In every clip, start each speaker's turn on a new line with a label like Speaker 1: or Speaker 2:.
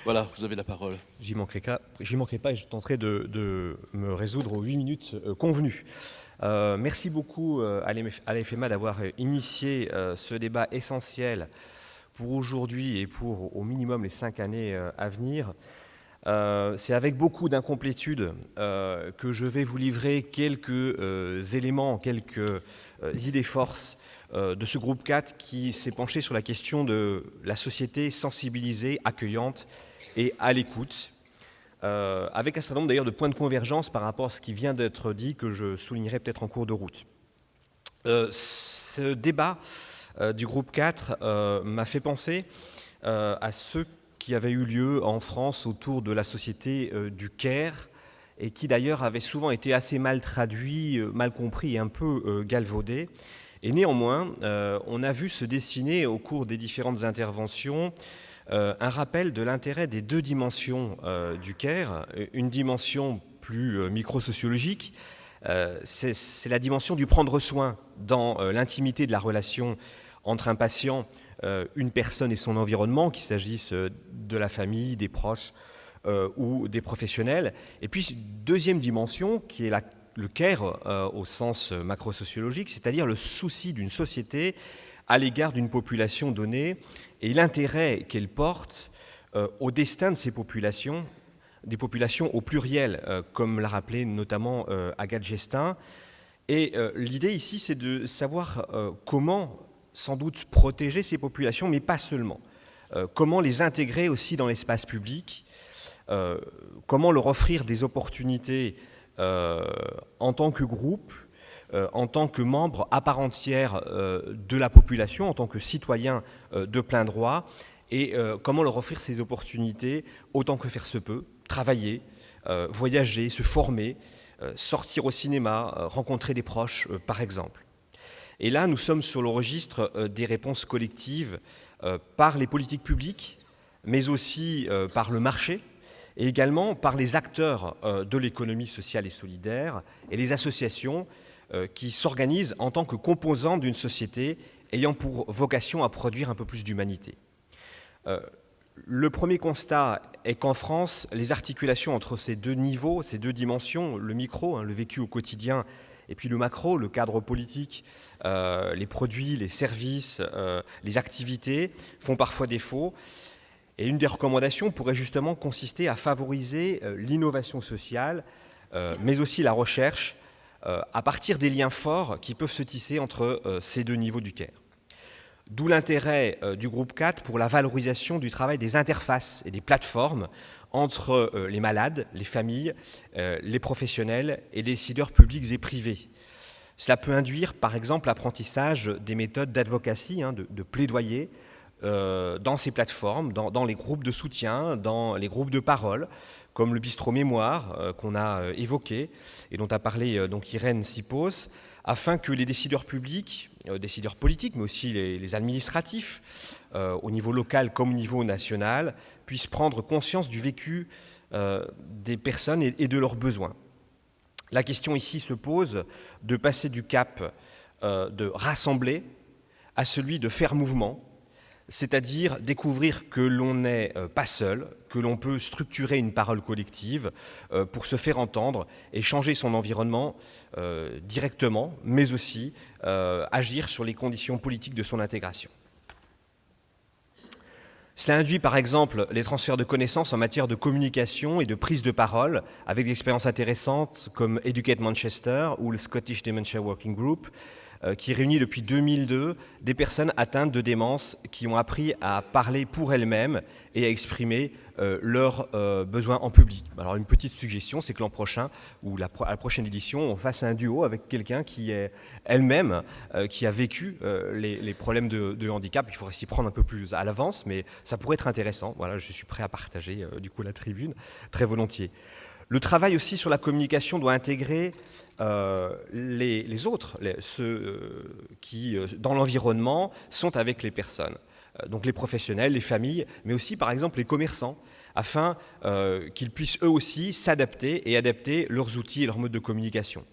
Speaker 1: Voilà, vous avez la parole.
Speaker 2: J'y manquerai pas et je tenterai de me résoudre aux 8 minutes convenues. Merci beaucoup à l'AFMA d'avoir initié ce débat essentiel pour aujourd'hui et pour au minimum les 5 années à venir. C'est avec beaucoup d'incomplétude que je vais vous livrer quelques éléments, quelques idées forces de ce groupe 4 qui s'est penché sur la question de la société sensibilisée, accueillante et à l'écoute, avec un certain nombre d'ailleurs de points de convergence par rapport à ce qui vient d'être dit, que je soulignerai peut-être en cours de route. Ce débat du groupe 4 m'a fait penser à ceux qui avait eu lieu en France autour de la société du Caire, et qui d'ailleurs avait souvent été assez mal traduit, mal compris et un peu galvaudé. Et néanmoins, on a vu se dessiner au cours des différentes interventions un rappel de l'intérêt des deux dimensions du Caire, une dimension plus microsociologique, c'est la dimension du prendre soin dans l'intimité de la relation entre un patient, une personne et son environnement, qu'il s'agisse de la famille, des proches ou des professionnels. Et puis, deuxième dimension, qui est le care au sens macrosociologique, c'est-à-dire le souci d'une société à l'égard d'une population donnée et l'intérêt qu'elle porte au destin de ces populations, des populations au pluriel, comme l'a rappelé notamment Agathe Gestin. Et l'idée ici, c'est de savoir comment sans doute protéger ces populations, mais pas seulement. Comment les intégrer aussi dans l'espace public, comment leur offrir des opportunités en tant que groupe, en tant que membre à part entière de la population, en tant que citoyen de plein droit, et comment leur offrir ces opportunités autant que faire se peut, travailler, voyager, se former, sortir au cinéma, rencontrer des proches, par exemple. Et là, nous sommes sur le registre des réponses collectives par les politiques publiques, mais aussi par le marché, et également par les acteurs de l'économie sociale et solidaire et les associations qui s'organisent en tant que composantes d'une société ayant pour vocation à produire un peu plus d'humanité. Le premier constat est qu'en France, les articulations entre ces deux niveaux, ces deux dimensions, le micro, le vécu au quotidien, et puis le macro, le cadre politique, les produits, les services, les activités font parfois défaut. Et une des recommandations pourrait justement consister à favoriser l'innovation sociale, mais aussi la recherche, à partir des liens forts qui peuvent se tisser entre ces deux niveaux du care. D'où l'intérêt du groupe 4 pour la valorisation du travail des interfaces et des plateformes entre les malades, les familles, les professionnels et les décideurs publics et privés. Cela peut induire, par exemple, l'apprentissage des méthodes d'advocacy, de plaidoyer, dans ces plateformes, dans les groupes de soutien, dans les groupes de parole, comme le bistrot mémoire qu'on a évoqué et dont a parlé donc Irène Sipos, afin que les décideurs publics, décideurs politiques, mais aussi les administratifs, au niveau local comme au niveau national, puissent prendre conscience du vécu des personnes et de leurs besoins. La question ici se pose de passer du cap de rassembler à celui de faire mouvement, c'est-à-dire découvrir que l'on n'est pas seul, que l'on peut structurer une parole collective pour se faire entendre et changer son environnement directement, mais aussi agir sur les conditions politiques de son intégration. Cela induit par exemple les transferts de connaissances en matière de communication et de prise de parole, avec des expériences intéressantes comme Educate Manchester ou le Scottish Dementia Working Group, qui réunit depuis 2002 des personnes atteintes de démence qui ont appris à parler pour elles-mêmes et à exprimer leurs besoins en public. Alors une petite suggestion, c'est que l'an prochain, ou à la prochaine édition, on fasse un duo avec quelqu'un qui est elle-même, qui a vécu les problèmes de handicap. Il faudrait s'y prendre un peu plus à l'avance, mais ça pourrait être intéressant. Voilà, je suis prêt à partager du coup la tribune, très volontiers. Le travail aussi sur la communication doit intégrer les autres, ceux qui, dans l'environnement, sont avec les personnes. Donc les professionnels, les familles, mais aussi par exemple les commerçants, afin qu'ils puissent eux aussi s'adapter et adapter leurs outils et leurs modes de communication.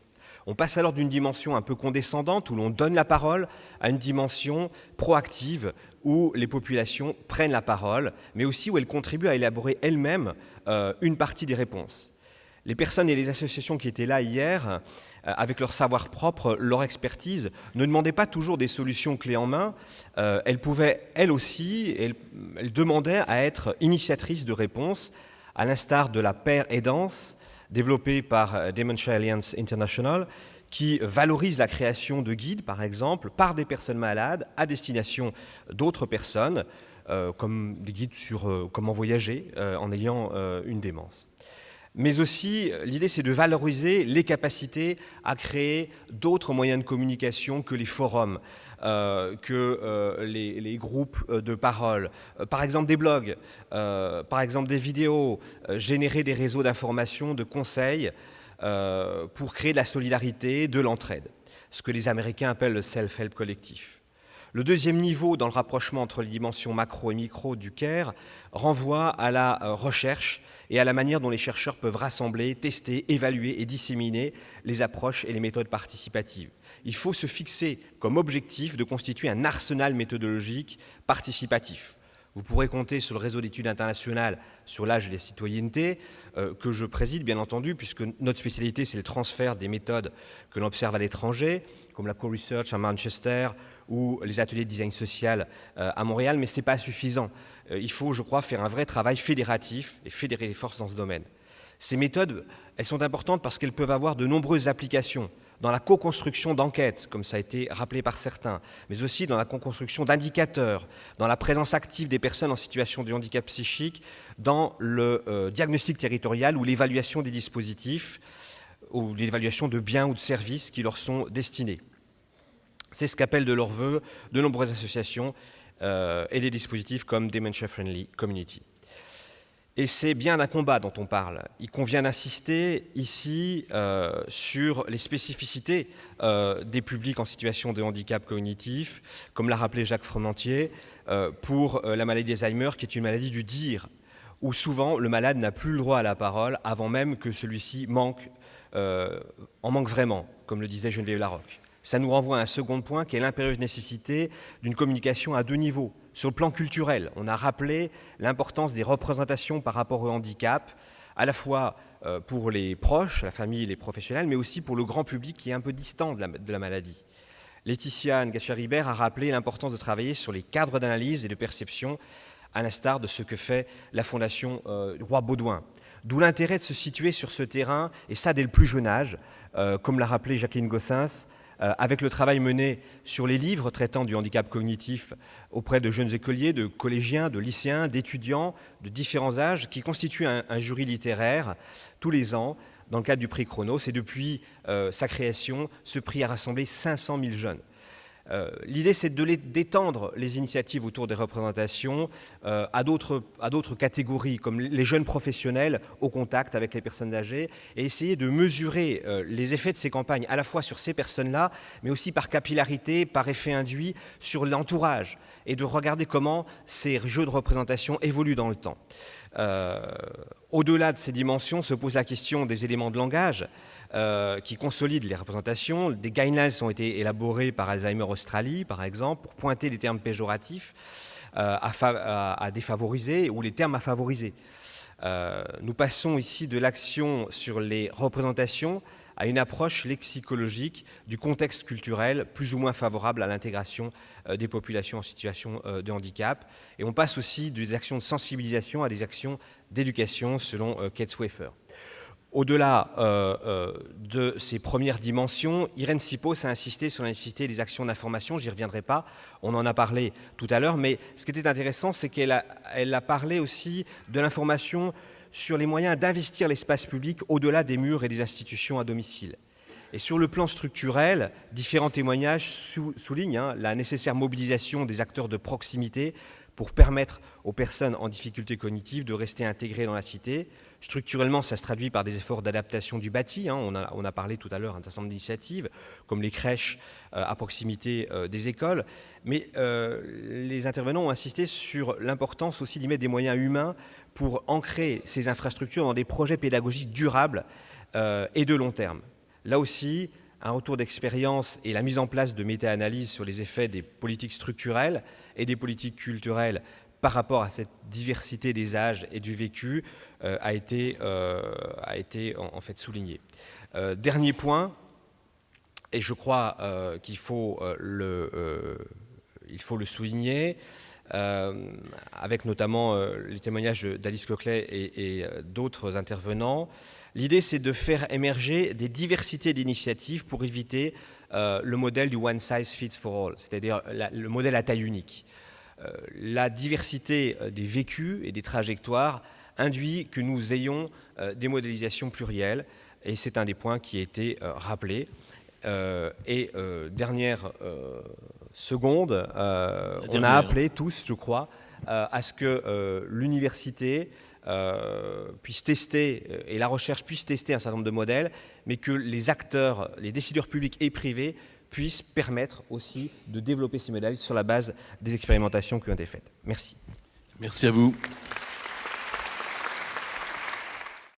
Speaker 2: On passe alors d'une dimension un peu condescendante, où l'on donne la parole, à une dimension proactive, où les populations prennent la parole, mais aussi où elles contribuent à élaborer elles-mêmes une partie des réponses. Les personnes et les associations qui étaient là hier, avec leur savoir propre, leur expertise, ne demandaient pas toujours des solutions clés en main. Elles pouvaient, elles aussi, elles demandaient à être initiatrices de réponses, à l'instar de la paire aidance, développée par Dementia Alliance International, qui valorise la création de guides, par exemple, par des personnes malades à destination d'autres personnes, comme des guides sur comment voyager en ayant une démence. Mais aussi, l'idée, c'est de valoriser les capacités à créer d'autres moyens de communication que les forums, que les groupes de parole, par exemple des blogs, par exemple des vidéos, générer des réseaux d'information, de conseils, pour créer de la solidarité, de l'entraide, ce que les Américains appellent le self-help collectif. Le deuxième niveau dans le rapprochement entre les dimensions macro et micro du CARE renvoie à la recherche et à la manière dont les chercheurs peuvent rassembler, tester, évaluer et disséminer les approches et les méthodes participatives. Il faut se fixer comme objectif de constituer un arsenal méthodologique participatif. Vous pourrez compter sur le réseau d'études internationales sur l'âge et la citoyenneté, que je préside bien entendu, puisque notre spécialité c'est le transfert des méthodes que l'on observe à l'étranger, comme la co-research à Manchester ou les ateliers de design social à Montréal, mais ce n'est pas suffisant. Il faut, je crois, faire un vrai travail fédératif et fédérer les forces dans ce domaine. Ces méthodes, elles sont importantes parce qu'elles peuvent avoir de nombreuses applications dans la co-construction d'enquêtes, comme ça a été rappelé par certains, mais aussi dans la co-construction d'indicateurs, dans la présence active des personnes en situation de handicap psychique, dans le diagnostic territorial ou l'évaluation des dispositifs, ou l'évaluation de biens ou de services qui leur sont destinés. C'est ce qu'appellent de leur vœu de nombreuses associations et des dispositifs comme Dementia Friendly Community. Et c'est bien d'un combat dont on parle. Il convient d'insister ici sur les spécificités des publics en situation de handicap cognitif, comme l'a rappelé Jacques Fromantier, pour la maladie d'Alzheimer, qui est une maladie du dire, où souvent le malade n'a plus le droit à la parole avant même que celui-ci en manque vraiment, comme le disait Geneviève Larocque. Ça nous renvoie à un second point qui est l'impérieuse nécessité d'une communication à deux niveaux. Sur le plan culturel, on a rappelé l'importance des représentations par rapport au handicap, à la fois pour les proches, la famille et les professionnels, mais aussi pour le grand public qui est un peu distant de la maladie. Laetitia Ngachar-Ribert a rappelé l'importance de travailler sur les cadres d'analyse et de perception, à l'instar de ce que fait la Fondation Roi Baudouin. D'où l'intérêt de se situer sur ce terrain, et ça dès le plus jeune âge, comme l'a rappelé Jacqueline Gossens, avec le travail mené sur les livres traitant du handicap cognitif auprès de jeunes écoliers, de collégiens, de lycéens, d'étudiants de différents âges, qui constitue un jury littéraire tous les ans dans le cadre du prix Chronos. Et depuis sa création, ce prix a rassemblé 500 000 jeunes. L'idée, c'est d'étendre les initiatives autour des représentations à d'autres catégories, comme les jeunes professionnels au contact avec les personnes âgées, et essayer de mesurer les effets de ces campagnes, à la fois sur ces personnes-là, mais aussi par capillarité, par effet induit sur l'entourage, et de regarder comment ces jeux de représentation évoluent dans le temps. Au-delà de ces dimensions se pose la question des éléments de langage, qui consolident les représentations. Des guidelines ont été élaborés par Alzheimer Australie, par exemple, pour pointer les termes péjoratifs à défavoriser ou les termes à favoriser. Nous passons ici de l'action sur les représentations à une approche lexicologique du contexte culturel plus ou moins favorable à l'intégration des populations en situation de handicap. Et on passe aussi des actions de sensibilisation à des actions d'éducation, selon Kate Schaeffer. Au-delà de ces premières dimensions, Irène Sipos a insisté sur la nécessité des actions d'information. Je n'y reviendrai pas, on en a parlé tout à l'heure, mais ce qui était intéressant, c'est qu'elle a parlé aussi de l'information sur les moyens d'investir l'espace public au-delà des murs et des institutions à domicile. Et sur le plan structurel, différents témoignages soulignent la nécessaire mobilisation des acteurs de proximité pour permettre aux personnes en difficulté cognitive de rester intégrées dans la cité. Structurellement, ça se traduit par des efforts d'adaptation du bâti. On a parlé tout à l'heure d'un certain nombre d'initiatives, comme les crèches à proximité des écoles. Mais les intervenants ont insisté sur l'importance aussi d'y mettre des moyens humains pour ancrer ces infrastructures dans des projets pédagogiques durables et de long terme. Là aussi, un retour d'expérience et la mise en place de méta-analyses sur les effets des politiques structurelles et des politiques culturelles par rapport à cette diversité des âges et du vécu a été en fait souligné. Dernier point, et je crois qu'il faut le souligner, avec notamment les témoignages d'Alice Coquelet et d'autres intervenants. L'idée, c'est de faire émerger des diversités d'initiatives pour éviter le modèle du one size fits for all, c'est-à-dire le modèle à taille unique. La diversité des vécus et des trajectoires induit que nous ayons des modélisations plurielles, et c'est un des points qui a été rappelé. Dernière seconde, on a appelé tous, je crois, à ce que l'université puisse tester, et la recherche puisse tester un certain nombre de modèles, mais que les acteurs, les décideurs publics et privés puissent permettre aussi de développer ces modèles sur la base des expérimentations qui ont été faites. Merci.
Speaker 1: Merci à vous.